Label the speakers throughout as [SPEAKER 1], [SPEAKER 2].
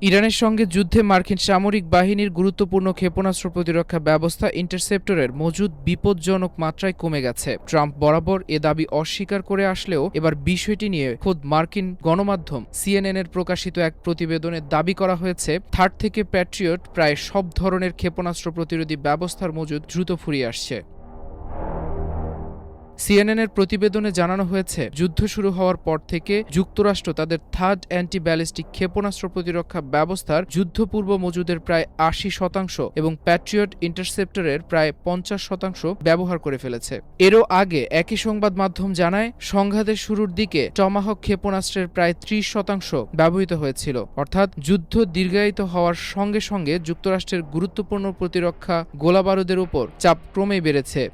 [SPEAKER 1] ইরানের সঙ্গে যুদ্ধে মার্কিন সামরিক বাহিনীর গুরুত্বপূর্ণ ক্ষেপণাস্ত্র প্রতিরক্ষা ব্যবস্থা ইন্টারসেপ্টরের মজুদ বিপজ্জনক মাত্রায় কমে গেছে। ট্রাম্প বরাবর এ দাবি অস্বীকার করে আসলেও এবার বিষয়টি নিয়ে খোদ মার্কিন গণমাধ্যম সিএনএনের প্রকাশিত এক প্রতিবেদনে দাবি করা হয়েছে, থার্ড থেকে প্যাট্রিয়ট প্রায় সব ধরনের ক্ষেপণাস্ত্র প্রতিরোধী ব্যবস্থার মজুদ দ্রুত ফুরিয়ে আসছে। সিএনএনের প্রতিবেদনে জানানো হয়েছে, যুদ্ধ শুরু হওয়ার পর থেকে যুক্তরাষ্ট্র তাদের থার্ড অ্যান্টি ব্যালিস্টিক ক্ষেপণাস্ত্র প্রতিরক্ষা ব্যবস্থার যুদ্ধপূর্ব মজুদের প্রায় ৮০% এবং প্যাট্রিয়ট ইন্টারসেপ্টরের প্রায় ৫০% ব্যবহার করে ফেলেছে। এরও আগে একই সংবাদ মাধ্যম জানায়, সংঘাতের শুরুর দিকে টমাহক ক্ষেপণাস্ত্রের প্রায় ৩০% ব্যবহৃত হয়েছিল। অর্থাৎ যুদ্ধ দীর্ঘায়িত হওয়ার সঙ্গে সঙ্গে যুক্তরাষ্ট্রের গুরুত্বপূর্ণ প্রতিরক্ষা গোলাবারুদের উপর চাপ ক্রমেই বেড়েছে।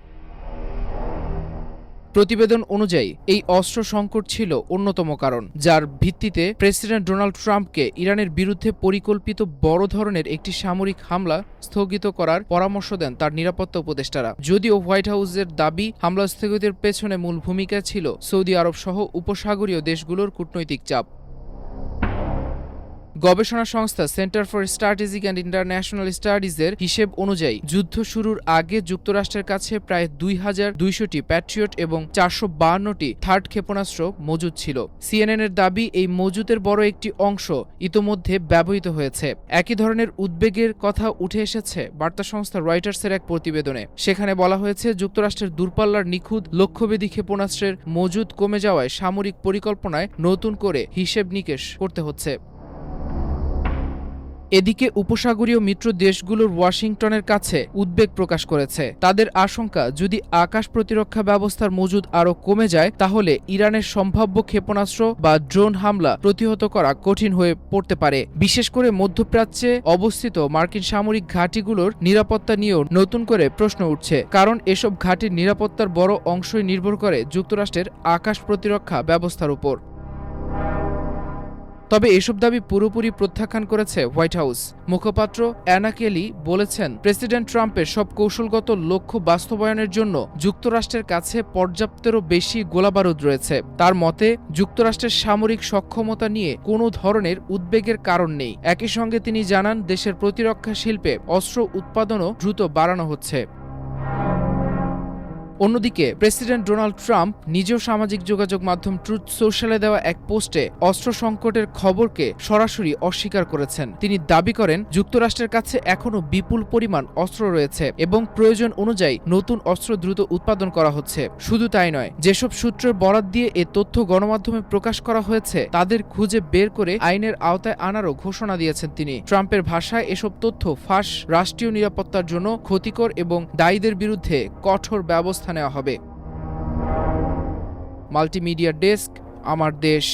[SPEAKER 1] প্রতিবেদন অনুযায়ী এই অস্ত্র সংকট ছিল অন্যতম কারণ, যার ভিত্তিতে প্রেসিডেন্ট ডোনাল্ড ট্রাম্পকে ইরানের বিরুদ্ধে পরিকল্পিত বড় ধরনের একটি সামরিক হামলা স্থগিত করার পরামর্শ দেন তার নিরাপত্তা উপদেষ্টারা। যদিও হোয়াইট হাউসের দাবি, হামলা স্থগিতের পেছনে মূল ভূমিকা ছিল সৌদি আরব সহ উপসাগরীয় দেশগুলোর কূটনৈতিক চাপ। গবেষণা সংস্থা centre for strategic and international স্টাডিজের হিসেব অনুযায়ী যুদ্ধ শুরুর আগে যুক্তরাষ্ট্রের কাছে প্রায় ২,২০০টি প্যাট্রিয়ট এবং ৪৫২টি থার্ড ক্ষেপণাস্ত্র মজুদ ছিল। সিএনএনের দাবি, এই মজুদের বড় একটি অংশ ইতোমধ্যে ব্যবহৃত হয়েছে। একই ধরনের উদ্বেগের কথা উঠে এসেছে বার্তা সংস্থা রয়টার্সের এক প্রতিবেদনে। সেখানে বলা হয়েছে, যুক্তরাষ্ট্রের দূরপাল্লার নিখুঁত লক্ষ্যভেদী ক্ষেপণাস্ত্রের মজুদ কমে যাওয়ায় সামরিক পরিকল্পনায় নতুন করে হিসেব নিকেশ করতে হচ্ছে। এদিকে উপসাগরীয় মিত্র দেশগুলোর ওয়াশিংটনের কাছে উদ্বেগ প্রকাশ করেছে। তাদের আশঙ্কা, যদি আকাশ প্রতিরক্ষা ব্যবস্থার মজুদ আরও কমে যায়, তাহলে ইরানের সম্ভাব্য ক্ষেপণাস্ত্র বা ড্রোন হামলা প্রতিহত করা কঠিন হয়ে পড়তে পারে। বিশেষ করে মধ্যপ্রাচ্যে অবস্থিত মার্কিন সামরিক ঘাঁটিগুলোর নিরাপত্তা নিয়েও নতুন করে প্রশ্ন উঠছে, কারণ এসব ঘাঁটির নিরাপত্তার বড় অংশই নির্ভর করে যুক্তরাষ্ট্রের আকাশ প্রতিরক্ষা ব্যবস্থার উপর। তবে এসব দাবি পুরোপুরি প্রত্যাখ্যান করেছে হোয়াইট হাউস। মুখপাত্র অ্যানা কেলি বলেছেন, প্রেসিডেন্ট ট্রাম্পের সব কৌশলগত লক্ষ্য বাস্তবায়নের জন্য যুক্তরাষ্ট্রের কাছে পর্যাপ্তেরও বেশি গোলাবারুদ রয়েছে। তার মতে, যুক্তরাষ্ট্রের সামরিক সক্ষমতা নিয়ে কোনো ধরনের উদ্বেগের কারণ নেই। একই সঙ্গে তিনি জানান, দেশের প্রতিরক্ষা শিল্পে অস্ত্র উৎপাদনও দ্রুত বাড়ানো হচ্ছে। অন্যদিকে প্রেসিডেন্ট ডোনাল্ড ট্রাম্প নিজেও সামাজিক যোগাযোগ মাধ্যম ট্রুথ সোশ্যালে দেওয়া এক পোস্টে অস্ত্র সংকটের খবরকে সরাসরি অস্বীকার করেছেন। তিনি দাবি করেন, যুক্তরাষ্ট্রের কাছে এখনও বিপুল পরিমাণ অস্ত্র রয়েছে এবং প্রয়োজন অনুযায়ী নতুন অস্ত্র দ্রুত উৎপাদন করা হচ্ছে। শুধু তাই নয়, যেসব সূত্রের বরাত দিয়ে এ তথ্য গণমাধ্যমে প্রকাশ করা হয়েছে, তাদের খুঁজে বের করে আইনের আওতায় আনারও ঘোষণা দিয়েছেন তিনি। ট্রাম্পের ভাষায়, এসব তথ্য ফাঁস, রাষ্ট্রীয় নিরাপত্তার জন্য ক্ষতিকর এবং দায়ীদের বিরুদ্ধে কঠোর ব্যবস্থা নেওয়া হবে। মাল্টিমিডিয়া ডেস্ক, আমার দেশ।